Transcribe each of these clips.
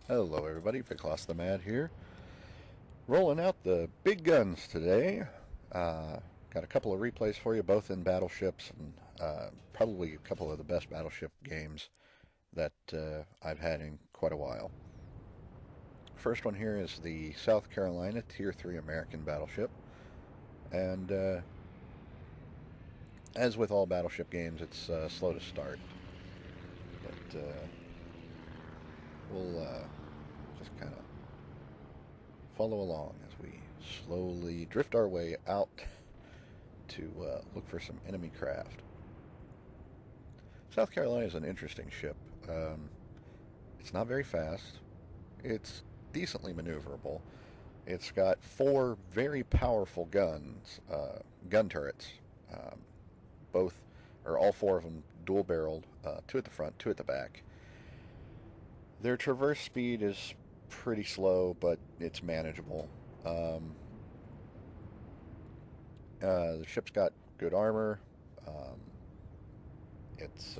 Hello everybody, viklasthemad here. Rolling out the big guns today. Got a couple of replays for you, both in battleships, and probably a couple of the best battleship games that I've had in quite a while. First one here is the South Carolina Tier 3 American battleship. And as with all battleship games, it's slow to start. But we'll just kind of follow along as we slowly drift our way out to look for some enemy craft. South Carolina is an interesting ship. It's not very fast. It's decently maneuverable. It's got 4 very powerful guns, gun turrets. Both, or all 4 of them, dual-barreled, 2 at the front, 2 at the back. Their traverse speed is pretty slow, but it's manageable. The ship's got good armor. It's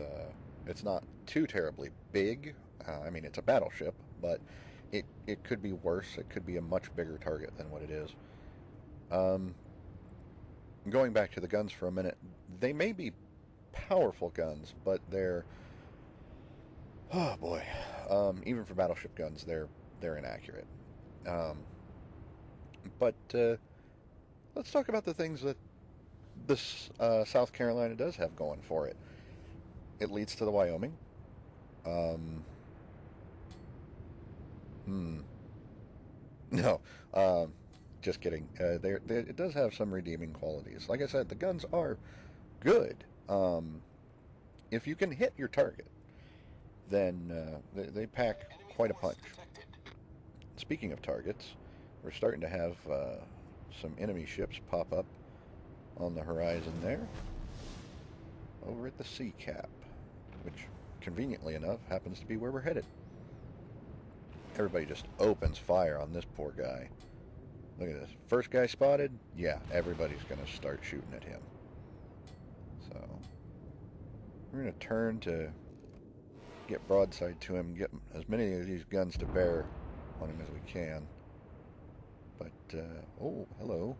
not too terribly big. I mean, it's a battleship, but it could be worse. It could be a much bigger target than what it is. Going back to the guns for a minute, they may be powerful guns, but they're, oh boy, even for battleship guns, they're inaccurate. But let's talk about the things that this South Carolina does have going for it. It leads to the Wyoming. No, just kidding. It does have some redeeming qualities. Like I said, the guns are good. If you can hit your target, then they pack quite a punch. Speaking of targets, we're starting to have some enemy ships pop up on the horizon there, over at the sea cap, which conveniently enough happens to be where we're headed. Everybody just opens fire on this poor guy. Look at this. First guy spotted, yeah, everybody's going to start shooting at him. So we're going to turn to get broadside to him, get as many of these guns to bear on him as we can. But, oh, hello.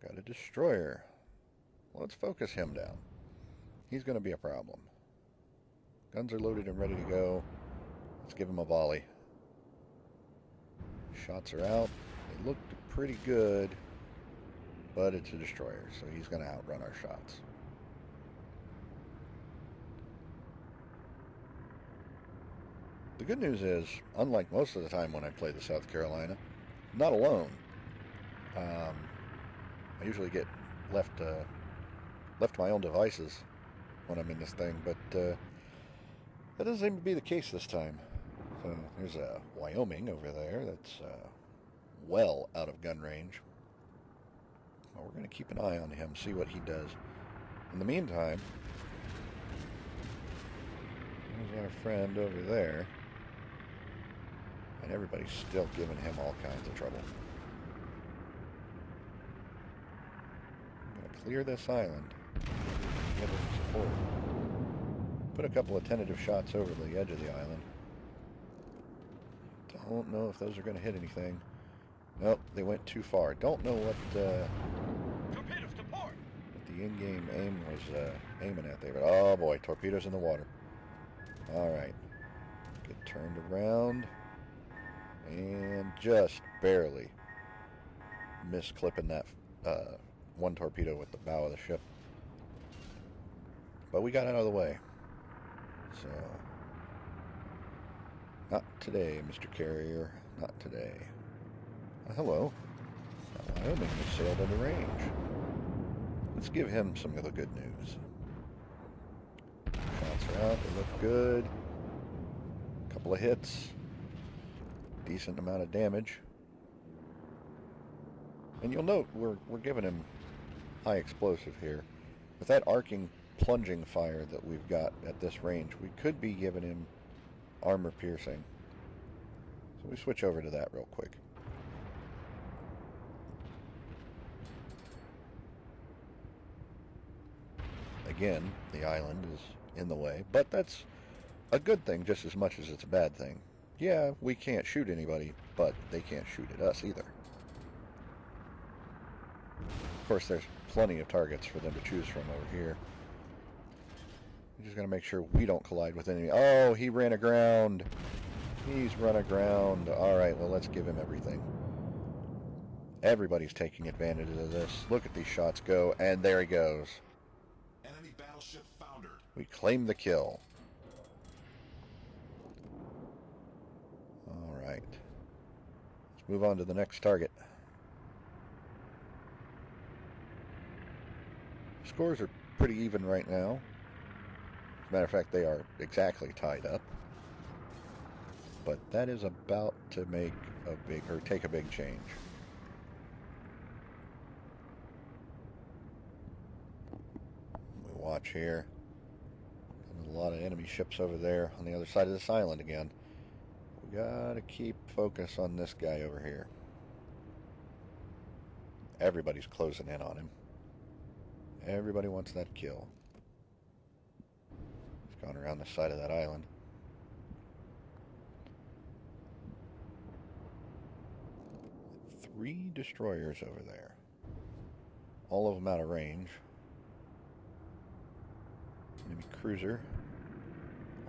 Got a destroyer. Let's focus him down. He's going to be a problem. Guns are loaded and ready to go. Let's give him a volley. Shots are out. They look pretty good, but it's a destroyer, so he's going to outrun our shots. The good news is, unlike most of the time when I play the South Carolina, I'm not alone. I usually get left to my own devices when I'm in this thing, but that doesn't seem to be the case this time. So there's a Wyoming over there that's well out of gun range. Well, we're going to keep an eye on him, see what he does. In the meantime, there's our friend over there. And everybody's still giving him all kinds of trouble. I'm going to clear this island. Give him support. Put a couple of tentative shots over the edge of the island. Don't know if those are going to hit anything. Nope, they went too far. Don't know what the in-game aim was aiming at there. But oh boy, torpedoes in the water. Alright. Get turned around. And just barely misclipping that one torpedo with the bow of the ship. But we got out of the way. So, not today, Mr. Carrier. Not today. Hello. Wyoming has sailed into range. Let's give him some of the good news. Shots are out. They look good. Couple of hits. Decent amount of damage. And you'll note we're giving him high explosive here. With that arcing, plunging fire that we've got at this range, we could be giving him armor piercing. So we switch over to that real quick. Again, the island is in the way, but that's a good thing just as much as it's a bad thing. Yeah, we can't shoot anybody, but they can't shoot at us either. Of course, there's plenty of targets for them to choose from over here. We just gotta make sure we don't collide with enemy. Oh, he ran aground. He's run aground. Alright, well, let's give him everything. Everybody's taking advantage of this. Look at these shots go, and there he goes. Enemy battleship foundered. We claim the kill. Alright. Let's move on to the next target. Scores are pretty even right now. As a matter of fact, they are exactly tied up. But that is about to make a big, or take a big change. We watch here. There's a lot of enemy ships over there on the other side of this island again. We gotta keep focus on this guy over here. Everybody's closing in on him. Everybody wants that kill. He's gone around the side of that island. Three destroyers over there. All of them out of range. Enemy cruiser.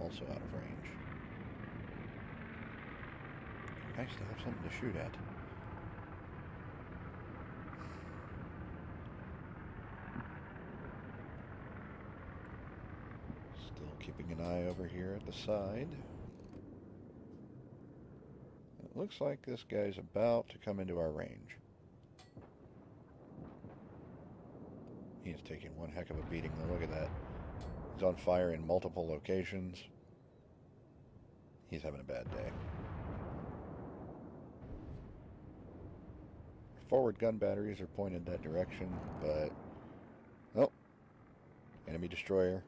Also out of range. Nice to have something to shoot at. Still keeping an eye over here at the side. It looks like this guy's about to come into our range. He is taking one heck of a beating though. Look at that. He's on fire in multiple locations. He's having a bad day. Forward gun batteries are pointed that direction, but... Oh. Enemy destroyer.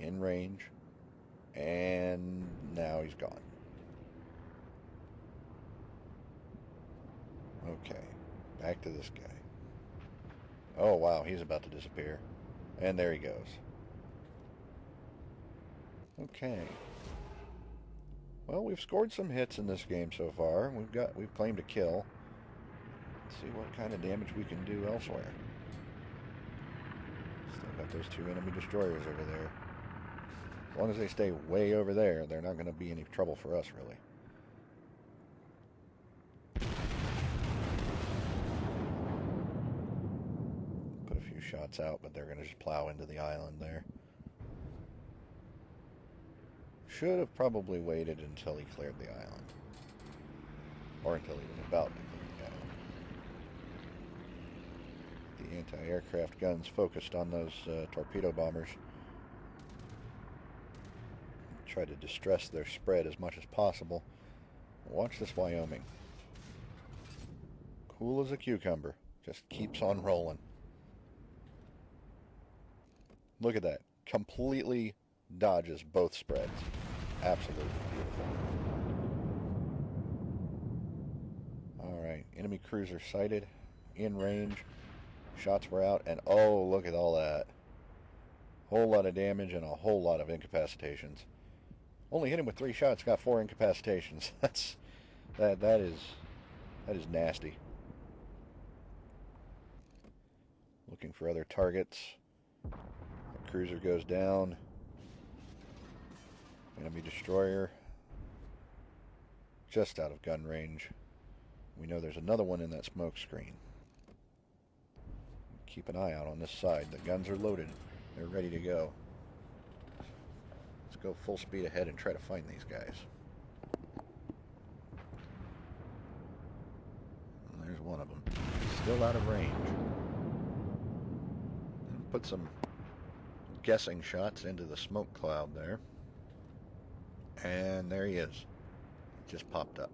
In range. And now he's gone. Okay. Back to this guy. Oh, wow. He's about to disappear. And there he goes. Okay. Well, we've scored some hits in this game so far. We've claimed a kill. Let's see what kind of damage we can do elsewhere. Still got those two enemy destroyers over there. As long as they stay way over there, they're not going to be any trouble for us, really. Put a few shots out, but they're going to just plow into the island there. Should have probably waited until he cleared the island. Or until he was about to clear the island. The anti-aircraft guns focused on those torpedo bombers. Try to distress their spread as much as possible. Watch this Wyoming. Cool as a cucumber. Just keeps on rolling. Look at that. Completely dodges both spreads. Absolutely beautiful. Alright, enemy cruiser sighted. In range. Shots were out, and oh, look at all that. Whole lot of damage and a whole lot of incapacitations. Only hit him with 3 shots, got 4 incapacitations. That is nasty. Looking for other targets. The cruiser goes down. Enemy destroyer. Just out of gun range. We know there's another one in that smoke screen. Keep an eye out on this side. The guns are loaded. They're ready to go. Let's go full speed ahead and try to find these guys. And there's one of them. Still out of range. Put some guessing shots into the smoke cloud there. And there he is. Just popped up.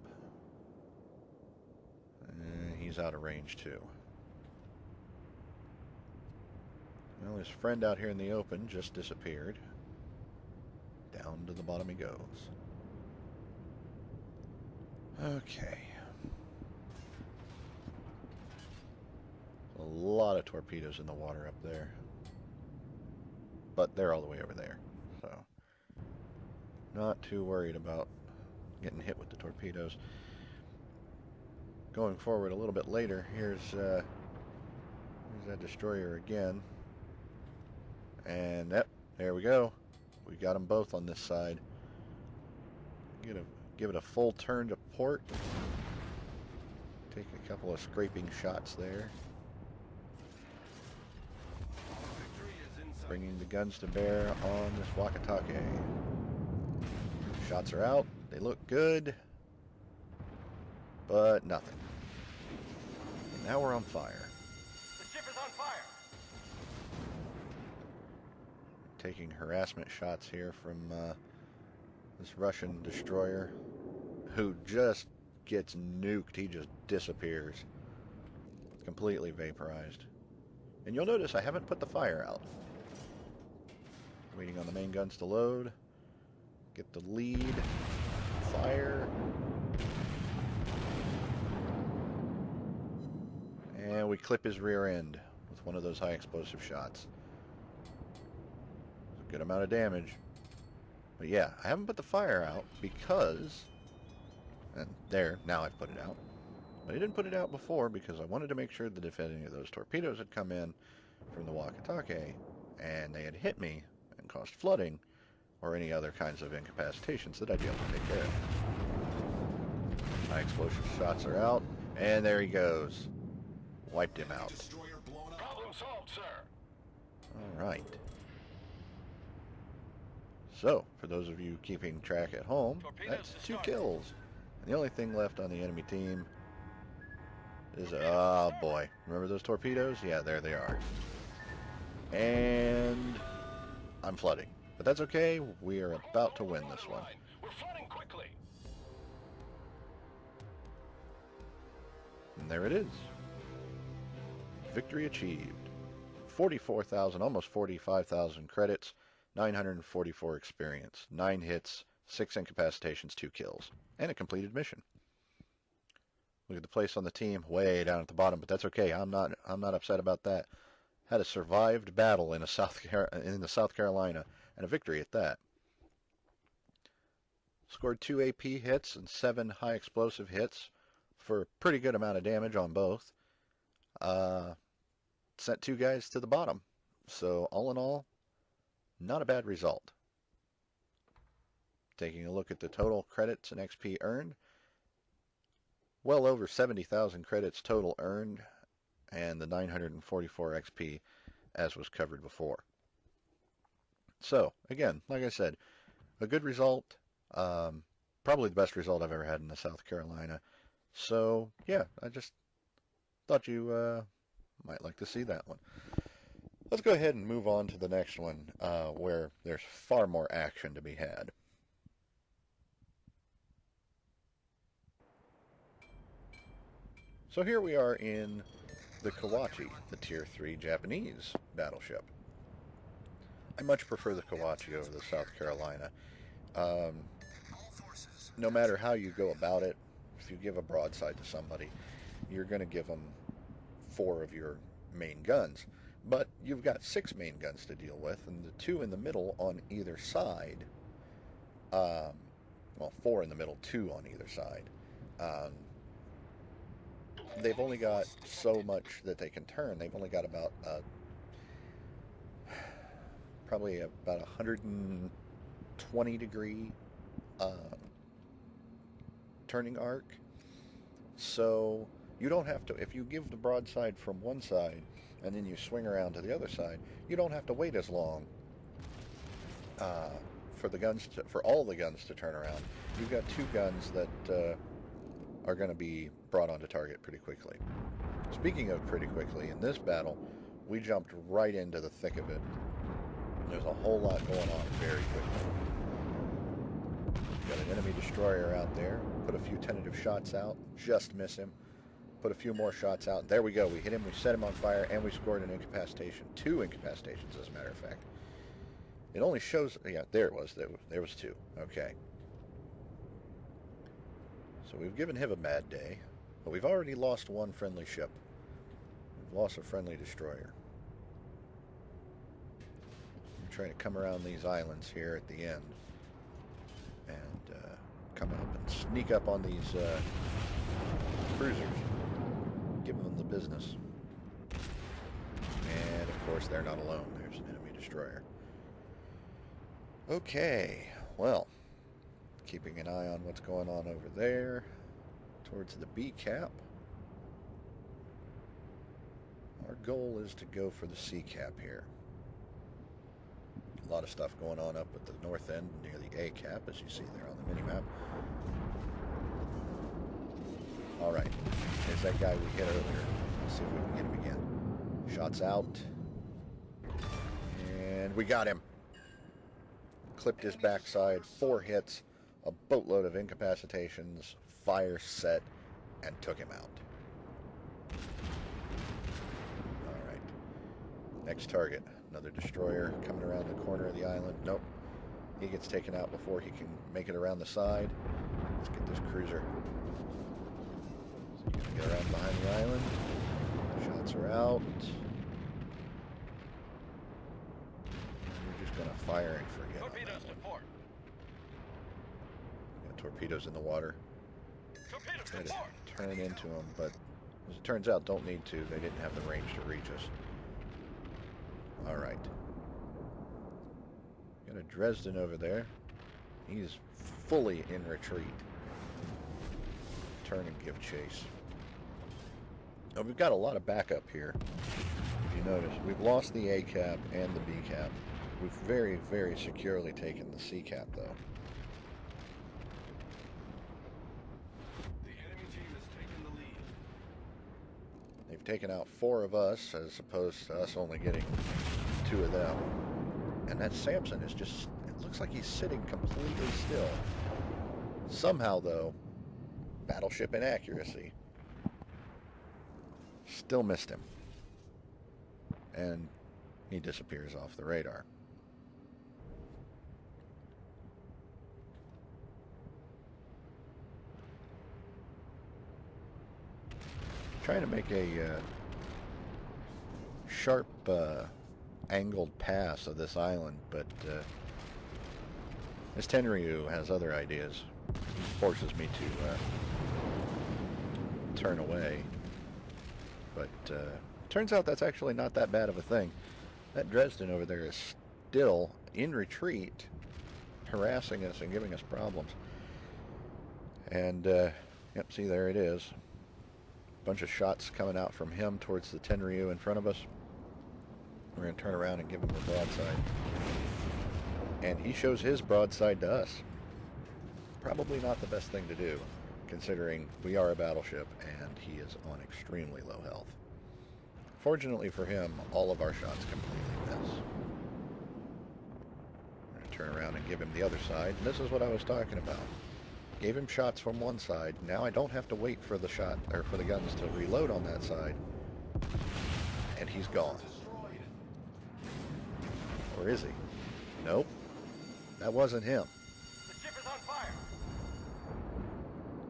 And he's out of range too. Well, his friend out here in the open just disappeared. Down to the bottom he goes. Okay. A lot of torpedoes in the water up there. But they're all the way over there. So, not too worried about getting hit with the torpedoes. Going forward a little bit later, here's that destroyer again. And yep, there we go. We got them both on this side. Give it a full turn to port. Take a couple of scraping shots there. Bringing the guns to bear on this Wakatake. Shots are out. They look good. But nothing. And now we're on fire. The ship is on fire. Taking harassment shots here from this Russian destroyer who just gets nuked. He just disappears. Completely vaporized. And you'll notice I haven't put the fire out. Waiting on the main guns to load. Get the lead. Fire. And we clip his rear end with one of those high explosive shots. A good amount of damage. But yeah, I haven't put the fire out because... And there, now I've put it out. But I didn't put it out before because I wanted to make sure that if any of those torpedoes had come in from the Wakatake and they had hit me and caused flooding or any other kinds of incapacitations, that I'd be able to take care of it. High explosive shots are out, and there he goes. Wiped him out. Problem solved, sir. Alright. So, for those of you keeping track at home, that's 2 kills. And the only thing left on the enemy team is, oh boy, remember those torpedoes? Yeah, there they are. And I'm flooding. But that's okay, we are about to win this one. We're flooding quickly. And there it is. Victory achieved. 44,000, almost 45,000 credits, 944 experience, 9 hits, 6 incapacitations, 2 kills, and a completed mission. Look at the place on the team way down at the bottom, but that's okay. I'm not upset about that. Had a survived battle in the South Carolina, and a victory at that. Scored 2 AP hits and 7 high explosive hits for a pretty good amount of damage on both. Sent 2 guys to the bottom. So all in all, not a bad result. Taking a look at the total credits and XP earned, well over 70,000 credits total earned, and the 944 XP as was covered before. So, again, like I said, a good result, probably the best result I've ever had in the South Carolina. So, yeah, I just thought you might like to see that one. Let's go ahead and move on to the next one, where there's far more action to be had. So here we are in the Kawachi, the Tier 3 Japanese battleship. I much prefer the Kawachi over the South Carolina. No matter how you go about it, if you give a broadside to somebody, you're going to give them 4 of your main guns. But you've got 6 main guns to deal with, and the 2 in the middle on either side, well, 4 in the middle, 2 on either side. They've only got so much that they can turn. They've only got about probably about 120 degree turning arc. So you don't have to, if you give the broadside from one side and then you swing around to the other side, you don't have to wait as long for all the guns to turn around. You've got 2 guns that are going to be brought onto target pretty quickly. Speaking of pretty quickly, in this battle, we jumped right into the thick of it. There's a whole lot going on very quickly. Got an enemy destroyer out there. Put a few tentative shots out. Just miss him. Put a few more shots out. There we go. We hit him, we set him on fire, and we scored an incapacitation. 2 incapacitations, as a matter of fact. It only shows... Yeah, there it was. There was 2. Okay. So we've given him a bad day, but we've already lost 1 friendly ship. We've lost a friendly destroyer. I'm trying to come around these islands here at the end and come up and sneak up on these cruisers, give them the business. And of course they're not alone. There's an enemy destroyer. Okay, well, keeping an eye on what's going on over there towards the B cap. Our goal is to go for the C cap here. A lot of stuff going on up at the north end near the A cap, as you see there on the mini-map. Alright, there's that guy we hit earlier. Let's see if we can get him again. Shots out. And we got him. Clipped his backside, 4 hits, a boatload of incapacitations, fire set, and took him out. Alright. Next target. Another destroyer coming around the corner of the island. Nope. He gets taken out before he can make it around the side. Let's get this cruiser. So he's going to get around behind the island. Shots are out. We're just going to fire and forget. Torpedoes to port. Got torpedoes in the water. Torpedoes Try to to port. turn into them, but as it turns out, don't need to. They didn't have the range to reach us. Alright. Got a Dresden over there. He's fully in retreat. Turn and give chase. Now we've got a lot of backup here. If you notice, we've lost the A cap and the B cap. We've very, very securely taken the C cap, though. The enemy team has taken the lead. They've taken out 4 of us, as opposed to us only getting 2 of them. And that Samson is just, it looks like he's sitting completely still. Somehow, though, battleship inaccuracy still missed him. And he disappears off the radar. Trying to make a sharp angled pass of this island, but this Tenryu has other ideas. He forces me to turn away, but turns out that's actually not that bad of a thing. That Dresden over there is still in retreat, harassing us and giving us problems. And yep, see, there it is. Bunch of shots coming out from him towards the Tenryu in front of us. We're going to turn around and give him a broadside. And he shows his broadside to us. Probably not the best thing to do, considering we are a battleship and he is on extremely low health. Fortunately for him, all of our shots completely miss. We're going to turn around and give him the other side. And this is what I was talking about. Gave him shots from one side. Now I don't have to wait for the shot, or for the guns to reload on that side. And he's gone. Or is he? Nope. That wasn't him. The ship is on fire.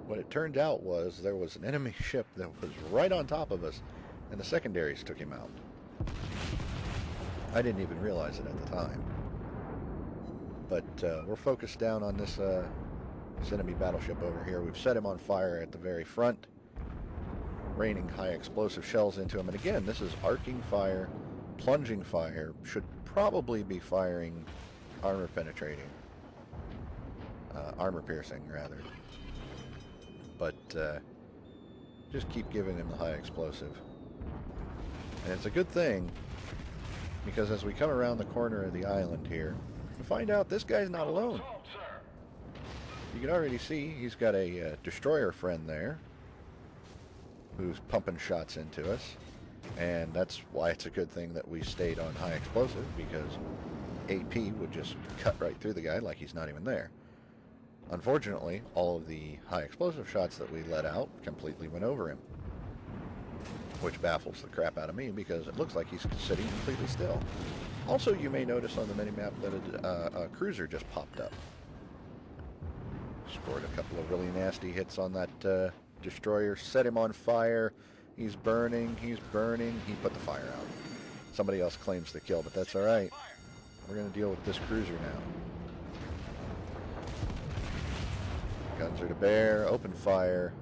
What it turned out was there was an enemy ship that was right on top of us, and the secondaries took him out. I didn't even realize it at the time. But we're focused down on this enemy battleship over here. We've set him on fire at the very front, raining high explosive shells into him. And again, this is arcing fire, plunging fire, should probably be firing armor penetrating, armor piercing rather. But just keep giving him the high explosive. And it's a good thing, because as we come around the corner of the island here, we find out this guy's not alone. Solved, sir. You can already see he's got a destroyer friend there who's pumping shots into us, and that's why it's a good thing that we stayed on high explosive, because AP would just cut right through the guy like he's not even there. Unfortunately, all of the high explosive shots that we let out completely went over him, which baffles the crap out of me because it looks like he's sitting completely still. Also, you may notice on the minimap that a cruiser just popped up. Scored a couple of really nasty hits on that destroyer, set him on fire. He's burning, he put the fire out. Somebody else claims the kill, but that's alright. We're going to deal with this cruiser now. Guns are to bear. Open fire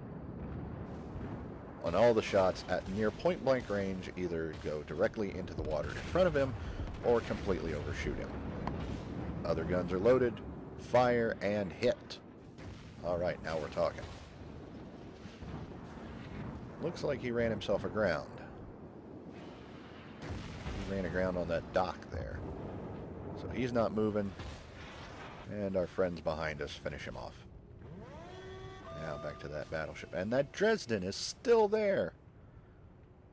on all the shots at near point-blank range. Either go directly into the water in front of him or completely overshoot him. Other guns are loaded. Fire and hit. Alright, now we're talking. Looks like he ran himself aground. He ran aground on that dock there. So he's not moving. And our friends behind us finish him off. Now back to that battleship. And that Dresden is still there.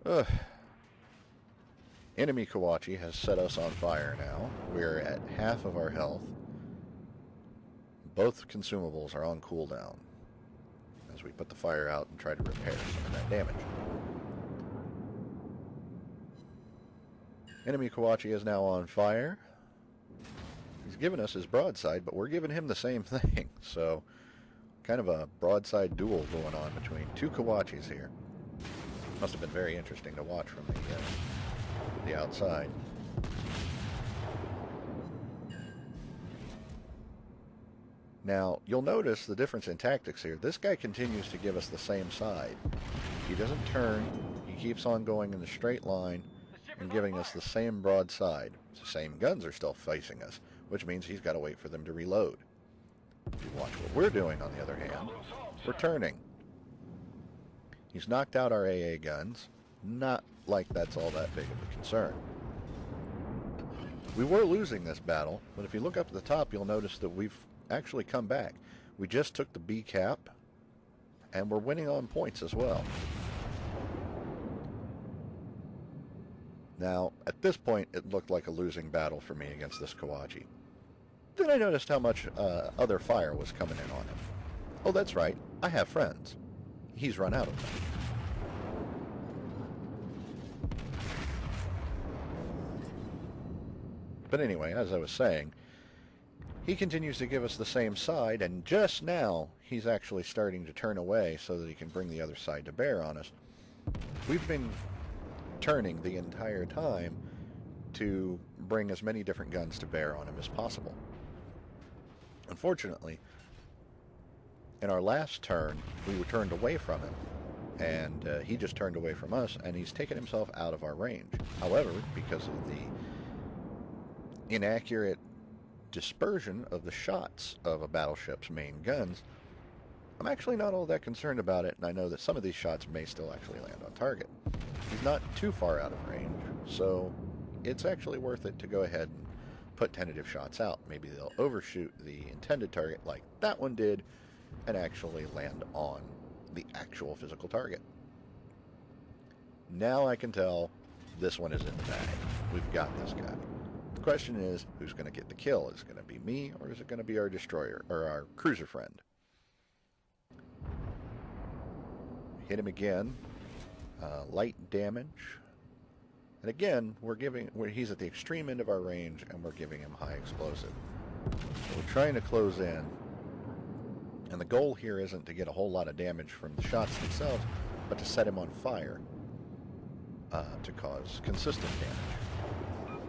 Ugh. Enemy Kawachi has set us on fire now. We're at half of our health. Both consumables are on cooldown as we put the fire out and try to repair some of that damage. Enemy Kawachi is now on fire. He's given us his broadside, but we're giving him the same thing. So, kind of a broadside duel going on between two Kawachis here. Must have been very interesting to watch from the outside. Now, you'll notice the difference in tactics here. This guy continues to give us the same side. He doesn't turn. He keeps on going in the straight line and giving us the same broadside. The same guns are still facing us, which means he's got to wait for them to reload. If you watch what we're doing, on the other hand, we're turning. He's knocked out our AA guns. Not like that's all that big of a concern. We were losing this battle, but if you look up at the top, you'll notice that we've actually come back. We just took the B cap, and we're winning on points as well. Now, at this point, it looked like a losing battle for me against this Kawachi. Then I noticed how much other fire was coming in on him. Oh, that's right. I have friends. He's run out of them. But anyway, as I was saying, he continues to give us the same side, and just now he's actually starting to turn away so that he can bring the other side to bear on us. We've been turning the entire time to bring as many different guns to bear on him as possible. Unfortunately, in our last turn, we were turned away from him, and he just turned away from us, and he's taken himself out of our range. However, because of the inaccurate dispersion of the shots of a battleship's main guns, I'm actually not all that concerned about it, and I know that some of these shots may still actually land on target. He's not too far out of range, so it's actually worth it to go ahead and put tentative shots out. Maybe they'll overshoot the intended target like that one did and actually land on the actual physical target. Now I can tell this one is in the bag. We've got this guy. The question is, who's going to get the kill? Is it going to be me, or is it going to be our destroyer, or our cruiser friend? Hit him again. Light damage. And again, he's at the extreme end of our range, and we're giving him high explosive. So we're trying to close in. And the goal here isn't to get a whole lot of damage from the shots themselves, but to set him on fire to cause consistent damage.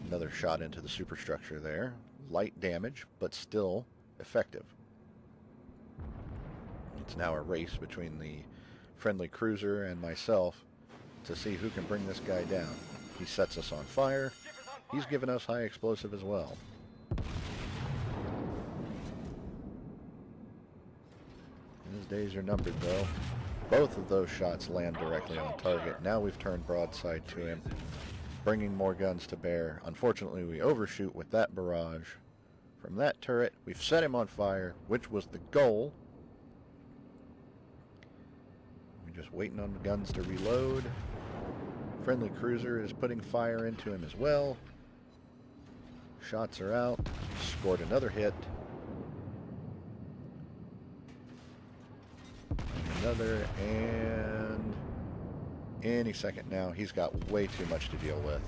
Another shot into the superstructure there. Light damage, but still effective. It's now a race between the friendly cruiser and myself to see who can bring this guy down. He sets us on fire. He's given us high explosive as well. His days are numbered, though. Both of those shots land directly on target. Now we've turned broadside to him, bringing more guns to bear. Unfortunately, we overshoot with that barrage from that turret. We've set him on fire, which was the goal. We're just waiting on the guns to reload. Friendly cruiser is putting fire into him as well. Shots are out. Scored another hit. Another, and any second now. He's got way too much to deal with.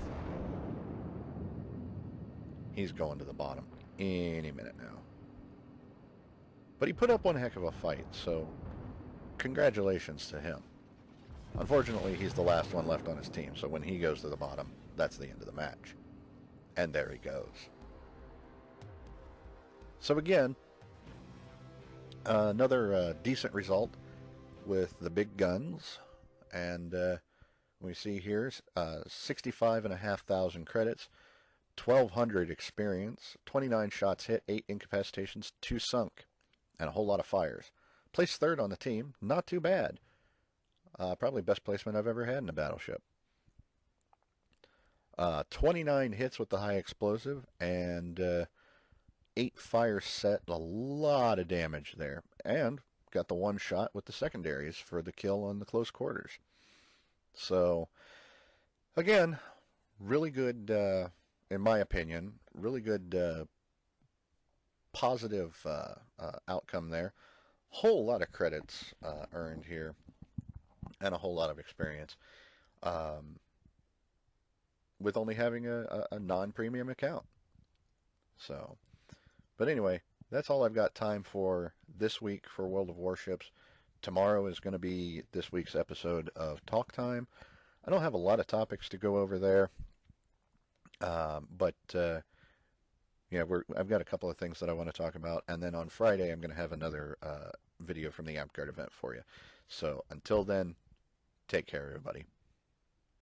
He's going to the bottom any minute now. But he put up one heck of a fight, so congratulations to him. Unfortunately, he's the last one left on his team, so when he goes to the bottom, that's the end of the match. And there he goes. So again, Another decent result with the big guns, and we see here 65,500 credits, 1,200 experience, 29 shots hit, 8 incapacitations, 2 sunk, and a whole lot of fires. Placed third on the team, not too bad. Probably best placement I've ever had in a battleship. 29 hits with the high explosive and 8 fires set, a lot of damage there. And got the one shot with the secondaries for the kill on the close quarters. So, again, really good, in my opinion, really good positive outcome there. Whole lot of credits earned here and a whole lot of experience. With only having a non-premium account. So, but anyway, that's all I've got time for this week for World of Warships. Tomorrow is going to be this week's episode of Talk Time. I don't have a lot of topics to go over there, but yeah, I've got a couple of things that I want to talk about, and then on Friday I'm going to have another video from the AmpGuard event for you. So until then, take care, everybody.